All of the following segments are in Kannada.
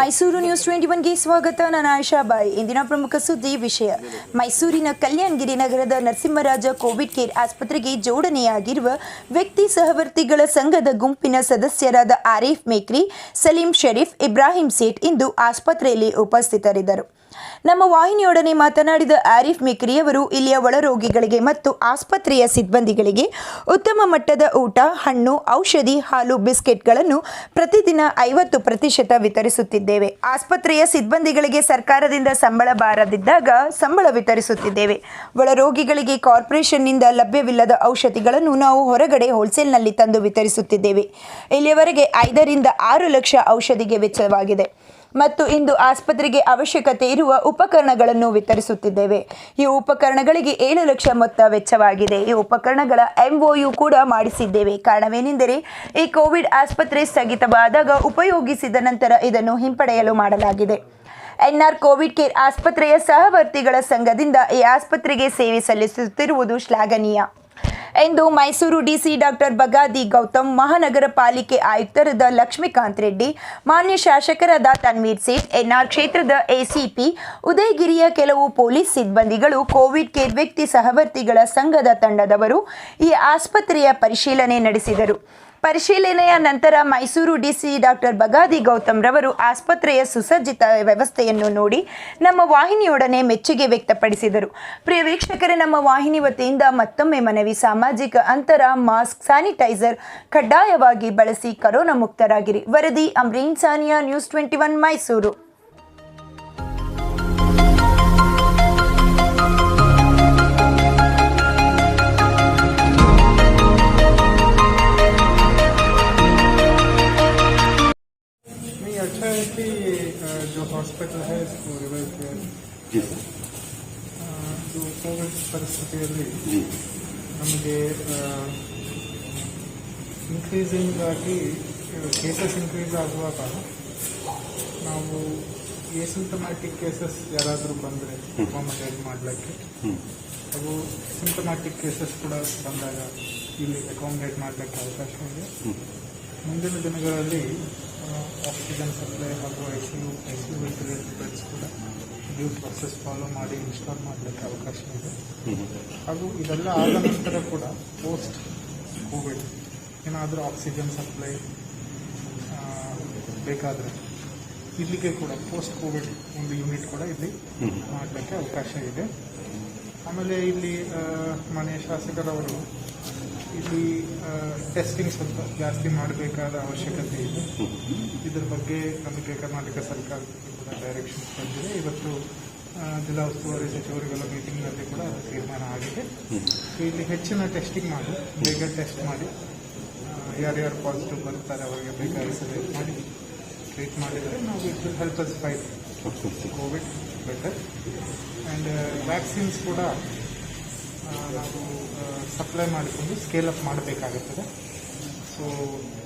ಮೈಸೂರು ನ್ಯೂಸ್ 21ಗೆ ಸ್ವಾಗತ. ನಾನು ಆಯಿಷಾ ಬಾಯಿ. ಇಂದಿನ ಪ್ರಮುಖ ಸುದ್ದಿ ವಿಷಯ: ಮೈಸೂರಿನ ಕಲ್ಯಾಣಗಿರಿ ನಗರದ ನರಸಿಂಹರಾಜ ಕೋವಿಡ್ ಕೇರ್ ಆಸ್ಪತ್ರೆಗೆ ಜೋಡಣೆಯಾಗಿರುವ ವ್ಯಕ್ತಿ ಸಹವರ್ತಿಗಳ ಸಂಘದ ಗುಂಪಿನ ಸದಸ್ಯರಾದ ಆರೀಫ್ ಮೇಕ್ರಿ, ಸಲೀಂ ಶರೀಫ್, ಇಬ್ರಾಹಿಂ ಸೇಠ್ ಇಂದು ಆಸ್ಪತ್ರೆಯಲ್ಲಿ ಉಪಸ್ಥಿತರಿದ್ದರು. ನಮ್ಮ ವಾಹಿನಿಯೊಡನೆ ಮಾತನಾಡಿದ ಆರೀಫ್ ಮೇಕ್ರಿಯವರು ಇಲ್ಲಿಯ ಒಳರೋಗಿಗಳಿಗೆ ಮತ್ತು ಆಸ್ಪತ್ರೆಯ ಸಿಬ್ಬಂದಿಗಳಿಗೆ ಉತ್ತಮ ಮಟ್ಟದ ಊಟ, ಹಣ್ಣು, ಔಷಧಿ, ಹಾಲು, ಬಿಸ್ಕೆಟ್ಗಳನ್ನು ಪ್ರತಿದಿನ 50% ವಿತರಿಸುತ್ತಿದ್ದೇವೆ. ಆಸ್ಪತ್ರೆಯ ಸಿಬ್ಬಂದಿಗಳಿಗೆ ಸರ್ಕಾರದಿಂದ ಸಂಬಳ ಬಾರದಿದ್ದಾಗ ಸಂಬಳ ವಿತರಿಸುತ್ತಿದ್ದೇವೆ. ಒಳರೋಗಿಗಳಿಗೆ ಕಾರ್ಪೊರೇಷನ್ನಿಂದ ಲಭ್ಯವಿಲ್ಲದ ಔಷಧಿಗಳನ್ನು ನಾವು ಹೊರಗಡೆ ಹೋಲ್ಸೇಲ್ನಲ್ಲಿ ತಂದು ವಿತರಿಸುತ್ತಿದ್ದೇವೆ. ಇಲ್ಲಿಯವರೆಗೆ 5 ರಿಂದ 6 ಲಕ್ಷ ಔಷಧಿಗೆ ವೆಚ್ಚವಾಗಿದೆ ಮತ್ತು ಇಂದು ಆಸ್ಪತ್ರೆಗೆ ಅವಶ್ಯಕತೆ ಇರುವ ಉಪಕರಣಗಳನ್ನು ವಿತರಿಸುತ್ತಿದ್ದೇವೆ. ಈ ಉಪಕರಣಗಳಿಗೆ 7 ಲಕ್ಷ ಮೊತ್ತ ವೆಚ್ಚವಾಗಿದೆ. ಈ ಉಪಕರಣಗಳ MOU ಕೂಡ ಮಾಡಿಸಿದ್ದೇವೆ. ಕಾರಣವೇನೆಂದರೆ ಈ ಕೋವಿಡ್ ಆಸ್ಪತ್ರೆ ಸ್ಥಗಿತವಾದಾಗ ಉಪಯೋಗಿಸಿದ ನಂತರ ಇದನ್ನು ಹಿಂಪಡೆಯಲು ಮಾಡಲಾಗಿದೆ. NR ಕೋವಿಡ್ ಕೇರ್ ಆಸ್ಪತ್ರೆಯ ಸಹವರ್ತಿಗಳ ಸಂಘದಿಂದ ಈ ಆಸ್ಪತ್ರೆಗೆ ಸೇವೆ ಸಲ್ಲಿಸುತ್ತಿರುವುದು ಶ್ಲಾಘನೀಯ ಎಂದು ಮೈಸೂರು DC ಡಾಕ್ಟರ್ ಬಗಾದಿ ಗೌತಮ್, ಮಹಾನಗರ ಪಾಲಿಕೆ ಆಯುಕ್ತರಾದ ಲಕ್ಷ್ಮೀಕಾಂತ್ ರೆಡ್ಡಿ, ಮಾನ್ಯ ಶಾಸಕರಾದ ತನ್ವೀರ್ ಸೇಠ್, NR ಕ್ಷೇತ್ರದ ACP, ಉದಯಗಿರಿಯ ಕೆಲವು ಪೊಲೀಸ್ ಸಿಬ್ಬಂದಿಗಳು, ಕೋವಿಡ್ ಕೇರ್ ವ್ಯಕ್ತಿ ಸಹವರ್ತಿಗಳ ಸಂಘದ ತಂಡದವರು ಈ ಆಸ್ಪತ್ರೆಯ ಪರಿಶೀಲನೆ ನಡೆಸಿದರು. ಪರಿಶೀಲನೆಯ ನಂತರ ಮೈಸೂರು DC ಡಾಕ್ಟರ್ ಬಗಾದಿ ಗೌತಮ್ ರವರು ಆಸ್ಪತ್ರೆಯ ಸುಸಜ್ಜಿತ ವ್ಯವಸ್ಥೆಯನ್ನು ನೋಡಿ ನಮ್ಮ ವಾಹಿನಿಯೊಡನೆ ಮೆಚ್ಚುಗೆ ವ್ಯಕ್ತಪಡಿಸಿದರು. ಪ್ರಿಯ ವೀಕ್ಷಕರೇ, ನಮ್ಮ ವಾಹಿನಿ ವತಿಯಿಂದ ಮತ್ತೊಮ್ಮೆ ಮನವಿ: ಸಾಮಾಜಿಕ ಅಂತರ, ಮಾಸ್ಕ್, ಸ್ಯಾನಿಟೈಸರ್ ಕಡ್ಡಾಯವಾಗಿ ಬಳಸಿ, ಕರೋನಾ ಮುಕ್ತರಾಗಿರಿ. ವರದಿ ಅಮ್ರೀನ್ ಸಾನಿಯಾ, ನ್ಯೂಸ್ 21 ಮೈಸೂರು. अच्छा है कि जो हॉस्पिटल है इसको रिवाइव किया जी सर. जो ಕೋವಿಡ್ ಪರಿಸ್ಥಿತಿಯಲ್ಲಿ ನಮಗೆ ಇನ್ಕ್ರೀಸಿಂಗ್ ಆಗಿ ಕೇಸಸ್ ಇನ್ಕ್ರೀಸ್ ಆಗುವಾಗ ನಾವು ಎಸಿಂಟಮ್ಯಾಟಿಕ್ ಕೇಸಸ್ ಯಾರಾದರೂ ಬಂದರೆ ಅಕಾಮಡೇಟ್ ಮಾಡಲಿಕ್ಕೆ, ಹಾಗೂ ಸಿಂಟಮ್ಯಾಟಿಕ್ ಕೇಸಸ್ ಕೂಡ ಬಂದಾಗ ಇಲ್ಲಿ ಅಕಾಮಡೇಟ್ ಮಾಡಲಿಕ್ಕೆ ಅವಕಾಶ ಇದೆ. ಮುಂದಿನ ದಿನಗಳಲ್ಲಿ ಆಕ್ಸಿಜನ್ ಸಪ್ಲೈ ಹಾಗೂ ICU ವೆಂಟಿಲೇಟರ್ ಬೆಡ್ಸ್ ಕೂಡ ಡ್ಯೂ ಪ್ರೊಸೆಸ್ ಫಾಲೋ ಮಾಡಿ ಇನ್ಸ್ಟಾಲ್ ಮಾಡಲಿಕ್ಕೆ ಅವಕಾಶ ಇದೆ. ಹಾಗೂ ಇದೆಲ್ಲ ಆದ ನಂತರ ಕೂಡ ಪೋಸ್ಟ್ ಕೋವಿಡ್ ಏನಾದರೂ ಆಕ್ಸಿಜನ್ ಸಪ್ಲೈ ಬೇಕಾದರೆ ಇಲ್ಲಿಗೆ ಕೂಡ ಪೋಸ್ಟ್ ಕೋವಿಡ್ ಒಂದು ಯೂನಿಟ್ ಕೂಡ ಇಲ್ಲಿ ಮಾಡಲಿಕ್ಕೆ ಅವಕಾಶ ಇದೆ. ಆಮೇಲೆ ಇಲ್ಲಿ ಮಾನ್ಯ ಶಾಸಕರವರು ಇಲ್ಲಿ ಟೆಸ್ಟಿಂಗ್ ಸ್ವಲ್ಪ ಜಾಸ್ತಿ ಮಾಡಬೇಕಾದ ಅವಶ್ಯಕತೆ ಇದೆ. ಇದರ ಬಗ್ಗೆ ನಮಗೆ ಕರ್ನಾಟಕ ಸರ್ಕಾರದಿಂದ ಡೈರೆಕ್ಷನ್ಸ್ ಬಂದಿದೆ. ಇವತ್ತು ಜಿಲ್ಲಾ ಉಸ್ತುವಾರಿ ಸಚಿವರುಗಳ ಮೀಟಿಂಗ್ನಲ್ಲಿ ಕೂಡ ತೀರ್ಮಾನ ಆಗಿದೆ. ಸೊ ಇಲ್ಲಿ ಹೆಚ್ಚಿನ ಟೆಸ್ಟಿಂಗ್ ಮಾಡಿ, ಬೇಗ ಟೆಸ್ಟ್ ಮಾಡಿ, ಯಾರ್ಯಾರು ಪಾಸಿಟಿವ್ ಬರ್ತಾರೆ ಅವರಿಗೆ ಬೇಗ ಐಸೋಲೇಟ್ ಮಾಡಿ ಟ್ರೀಟ್ ಮಾಡಿದರೆ ನಾವು it will help us fight Covid better. And vaccines ಕೂಡ ನಾವು ಸಪ್ಲೈ ಮಾಡಿಕೊಂಡು ಸ್ಕೇಲ್ ಅಪ್ ಮಾಡಬೇಕಾಗುತ್ತದೆ. So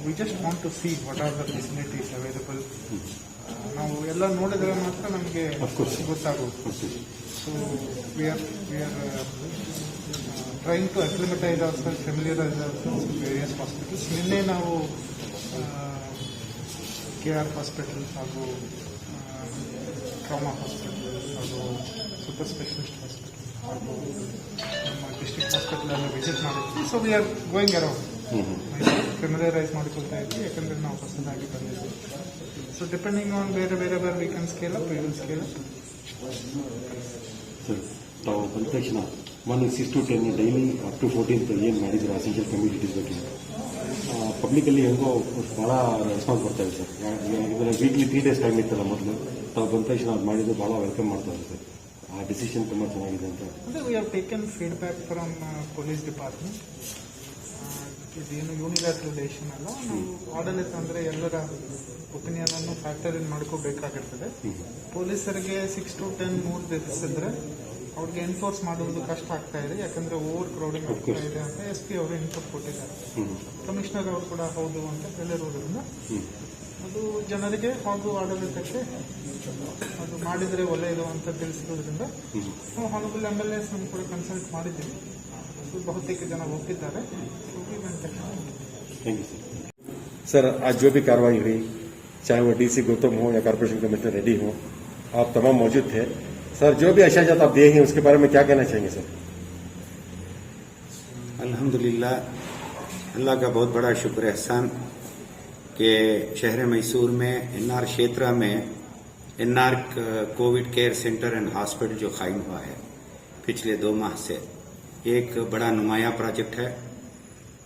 we just want to see what are the facilities available. ನಾವು ಎಲ್ಲ ನೋಡಿದರೆ ಮಾತ್ರ ನಮಗೆ ಗೊತ್ತಾಗುತ್ತೆ. So we are trying to acclimatise ourselves, familiarise ourselves with various hospitals. ನಿನ್ನೆ ನಾವು KR ಹಾಸ್ಪಿಟಲ್ ಹಾಗೂ ಟ್ರಾಮಾ ಹಾಸ್ಪಿಟಲ್ ಹಾಗೂ ಸೂಪರ್ ಸ್ಪೆಷಲಿಸ್ಟ್ ಹಾಸ್ಪಿಟಲ್ ಹಾಗೂ ನಮ್ಮ ಡಿಸ್ಟ್ರಿಕ್ಟ್ ಹಾಸ್ಪಿಟಲನ್ನು ವಿಸಿಟ್ ಮಾಡಿದ್ವಿ. So we are going around familiarise ಮಾಡಿಕೊಳ್ತಾ ಇದ್ವಿ, ಯಾಕಂದರೆ ನಾವು ಹೊಸದಾಗಿ ಬಂದಿದ್ವಿ. ಸೊ ಡಿಪೆಂಡಿಂಗ್ ಆನ್ ಬೇರೆ we can scale up, we will scale up. Sir, ತಾವು ಬಂದ ತಕ್ಷಣ morning 6 to 10 daily up to 14th ಏನು ಮಾಡಿದ್ರು ಅಸೆನ್ಷಿಯಲ್ ಕಮ್ಯುನಿಟೀಸ್ ಬಗ್ಗೆ ಪಬ್ಲಿಕಲ್ಲಿ ಹೆಂಗೋ ಭಾಳ ರೆಸ್ಪಾನ್ಸ್ ಬರ್ತಾ ಇದೆ ಸರ್. ಇದನ್ನು ವೀಕ್ಲಿ 3 days ಟೈಮ್ ಇತ್ತಲ್ಲ ಮೊದಲು, ತಾವು ಬಂದ ತಕ್ಷಣ ಅದು ಮಾಡಿದ್ದು ಭಾಳ ವೆಲ್ಕಮ್ ಮಾಡ್ತಾರೆ ಸರ್. ಆ ಡಿಸಿಷನ್ ತುಂಬ ಚೆನ್ನಾಗಿದೆ ಅಂತ. ಅಂದರೆ we have taken feedback from police department. ಇದೇನು ಯೂನಿಲ್ಯಾಟ್ರಲ್ ಡಿಸಿಷನ್ ಅಲ್ಲ. ನಾವು ಆಡಳಿತ ಅಂದರೆ ಎಲ್ಲರ ಒಪಿನಿಯನ್ ಅನ್ನು ಫ್ಯಾಕ್ಟರ್ ಇನ್ ಮಾಡ್ಕೋಬೇಕಾಗಿರ್ತದೆ. ಪೊಲೀಸರಿಗೆ 6 to 10 3 days ಇದ್ರೆ ಅವ್ರಿಗೆ ಎನ್ಫೋರ್ಸ್ ಮಾಡುವುದು ಕಷ್ಟ ಆಗ್ತಾ ಇದೆ, ಯಾಕಂದರೆ ಓವರ್ ಕ್ರೌಡಿಂಗ್ ಆಗ್ತಾ ಇದೆ ಅಂತ SP ಅವರು ಇನ್ಪುಟ್ ಕೊಟ್ಟಿದ್ದಾರೆ. ಕಮಿಷನರ್ ಅವರು ಕೂಡ ಹೌದು ಅಂತ ಹೇಳಿರೋದ್ರಿಂದ ಅದು ಜನರಿಗೆ ಹಾಗೂ ಆಡಳಿತಕ್ಕೆ ಅದು ಮಾಡಿದರೆ ಒಳ್ಳೆಯದು ಅಂತ ತಿಳಿಸಿರೋದ್ರಿಂದ ನಾವು ಹಾನಬಲ್ MLAs ಕೂಡ ಕನ್ಸಲ್ಟ್ ಮಾಡಿದ್ದೀವಿ. ಬಹುತೇಕ ಜನ ಒಪ್ಪಿದ್ದಾರೆ. Thank you sir. आज जो भी कार्रवाई हुई चाहे वो डीसी गौतम हो या कॉर्पोरेशन कमिश्नर रेड्डी हो, आप तमाम मौजूद थे। सर, जो भी अशाजात आप दिए हैं उसके बारे में क्या कहना चाहेंगे सर? अल्हम्दुलिल्लाह, अल्लाह का बहुत बड़ा शुक्र एहसान कि शहर मैसूर में एनआर क्षेत्र में NR covid care centre and hospital जो कायम हुआ है पिछले 2 माह से, एक बड़ा नुमाया प्रोजेक्ट है।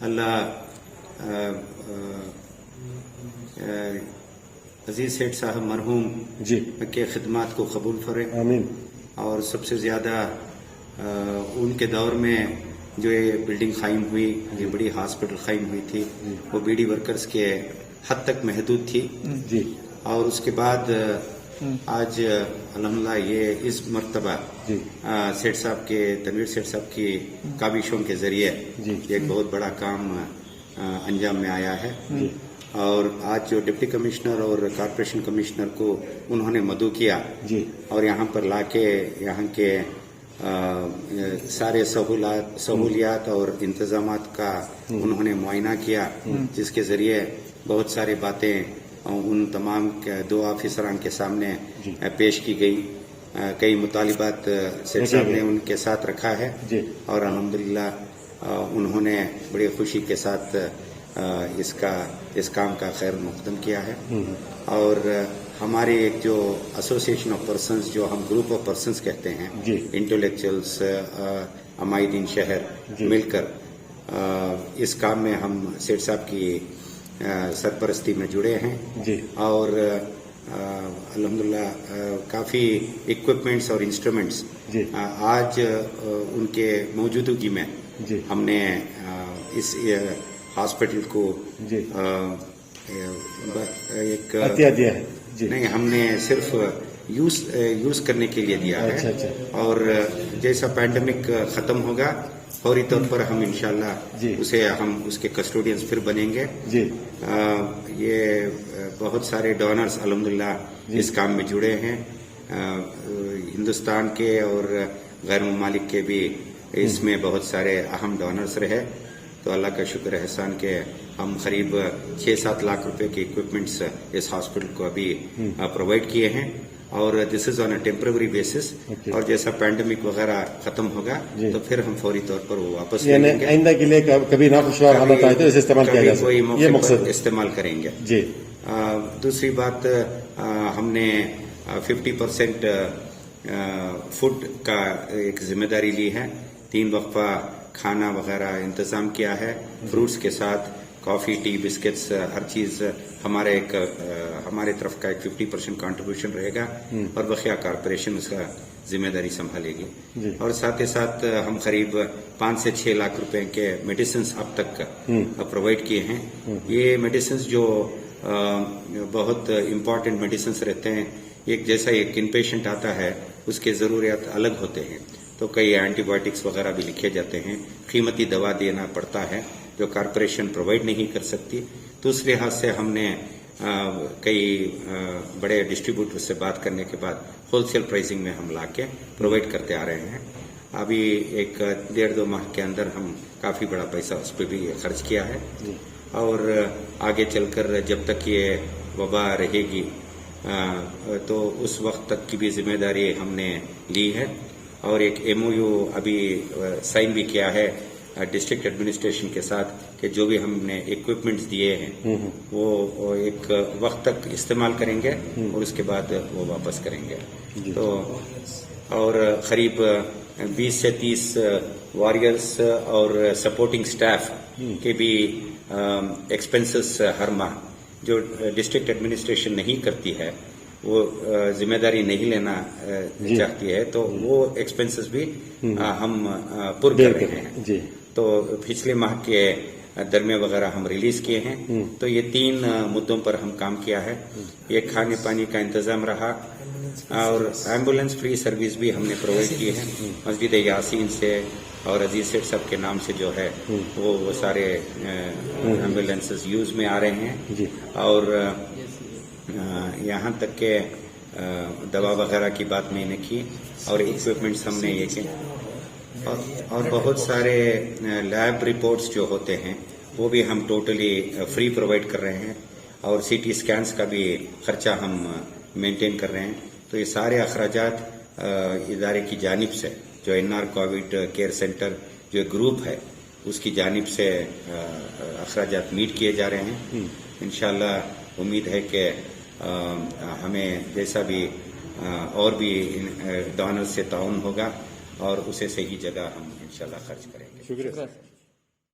अल्लाह अजीज सेठ साहब मरहूम जी के खिदमात को कबूल फरे। आमीन। और सबसे ज्यादा उनके दौर में जो ये बिल्डिंग कायम हुई, ये बड़ी हॉस्पिटल कायम हुई थी, वो बीडी वर्कर्स के हद तक महदूद थी जी। और उसके बाद आज अल्हम्दुलिल्लाह ये इस मर्तबा जी सेठ साहब के, तनवीर सेठ साहब की काविशों के जरिए जी एक बहुत बड़ा काम अंजाम में आया है। जी। और आज जो डिप्टी कमिश्नर और कॉर्पोरेशन कमिश्नर को उन्होंने मदऊ किया जी और यहाँ पर लाके यहाँ के सारे सहूलियात और इंतजामात का उन्होंने मुआयना किया, जिसके जरिए बहुत सारी बातें उन तमाम 2 ऑफिसरान के सामने पेश की गई। कई मुतालिबात सेठ साहब ने उनके साथ रखा है जी। और अल्हम्दुलिल्लाह उन्होंने बड़ी खुशी के साथ इस काम का खैर मुकदम किया है। और हमारे एक जो एसोसिएशन ऑफ पर्सन्स, जो हम ग्रुप ऑफ पर्सन्स कहते हैं, इंटेलेक्चुअल्स अमाइदीन शहर मिलकर इस काम में हम सेठ साहब की सरपरस्ती में जुड़े हैं जी। और अल्हम्दुलिल्लाह काफी इक्विपमेंट्स और इंस्ट्रूमेंट्स आज उनके मौजूदगी में जी। हमने इस हॉस्पिटल को एक हत्या दिया है जी। नहीं, हमने सिर्फ यूज करने के लिए दिया है। अच्छा। और जैसा पैंडेमिक खत्म होगा फौरी तौर पर हम इंशाल्लाह उसे हम उसके कस्टोडियंस फिर बनेंगे जी। ये बहुत सारे डोनर्स अल्हम्दुलिल्लाह इस काम में जुड़े हैं, हिंदुस्तान के और गैर ममालिक के भी इसमें बहुत सारे अहम डोनर्स रहे। तो अल्लाह का शुक्र एहसान के हम करीब 6-7 लाख रुपए के इक्विपमेंट्स इस हॉस्पिटल को अभी प्रोवाइड किए हैं और this is on a temporary basis. और जैसा पैंडेमिक वगैरह खत्म होगा तो फिर हम फौरी तौर पर वो वापस ले लेंगे। आइंदा के लिए कभी नाखुशगवार हालत आए तो इसे इस्तेमाल किया जा कोई सकता है, ये मकसद इस्तेमाल करेंगे जी। दूसरी बात, हमने 50% फूड का एक जिम्मेदारी ली है। 3 वक्फा खाना वगैरह इंतजाम किया है, फ्रूट्स के साथ कॉफी, टी, बिस्किट्स, हर चीज हमारे तरफ का एक 50% कंट्रीब्यूशन रहेगा और बखिया कॉर्पोरेशन उसका जिम्मेदारी संभालेगी। और साथ ही साथ हम करीब 5 से 6 लाख रुपए के मेडिसिन अब तक प्रोवाइड किए हैं। ये मेडिसिन जो बहुत इम्पोर्टेंट मेडिसिन रहते हैं, एक जैसा एक इन पेशेंट आता है उसके जरूरियात अलग होते हैं, तो कई एंटीबायोटिक्स वगैरह भी लिखे जाते हैं, कीमती दवा देना पड़ता है जो कॉर्पोरेशन प्रोवाइड नहीं कर सकती। दूसरे हाथ से हमने कई बड़े डिस्ट्रीब्यूटर से बात करने के बाद होलसेल प्राइसिंग में हम लाके प्रोवाइड करते आ रहे हैं। अभी एक 1.5-2 माह के अंदर हम काफी बड़ा पैसा उस पर भी खर्च किया है और आगे चलकर जब तक ये वबा रहेगी तो उस वक्त तक की भी जिम्मेदारी हमने ली है। और एक MOU अभी साइन भी किया है डिस्ट्रिक्ट एडमिनिस्ट्रेशन के साथ कि जो भी हमने इक्विपमेंट्स दिए हैं वो एक वक्त तक इस्तेमाल करेंगे और उसके बाद वो वापस करेंगे। तो और करीब 20 से 30 वॉरियर्स और सपोर्टिंग स्टाफ के भी एक्सपेंसेस हर माह जो डिस्ट्रिक्ट एडमिनिस्ट्रेशन नहीं करती है, वो जिम्मेदारी नहीं लेना चाहती है, तो वो एक्सपेंसेस भी हम पुर कर रहे हैं जी। तो पिछले माह के दरमे वगैरह हम रिलीज किए हैं। तो ये 3 मुद्दों पर हम काम किया है। एक खाने पानी का इंतजाम रहा और एम्बुलेंस फ्री सर्विस भी हमने प्रोवाइड की है। मस्जिद यासीन से और अजीज सेठ साहब के नाम से जो है वो सारे एम्बुलेंसेस यूज में आ रहे हैं। और यहाँ तक के दवा वगैरह की बात मैंने की और इक्विपमेंट्स हमने ये किए और बहुत सारे लैब रिपोर्ट्स जो होते हैं वो भी हम टोटली फ्री प्रोवाइड कर रहे हैं। और सीटी स्कैन्स का भी खर्चा हम मेंटेन कर रहे हैं। तो ये सारे अखराजात इदारे की जानिब से जो एनआर कोविड केयर सेंटर जो ग्रुप है उसकी जानिब से अखराजात मीट किए जा रहे हैं। इंशाल्लाह उम्मीद है कि हमें जैसा भी और भी डोनर से ताउन होगा और उसे सही जगह हम इंशाल्लाह खर्च करेंगे। शुक्रिया।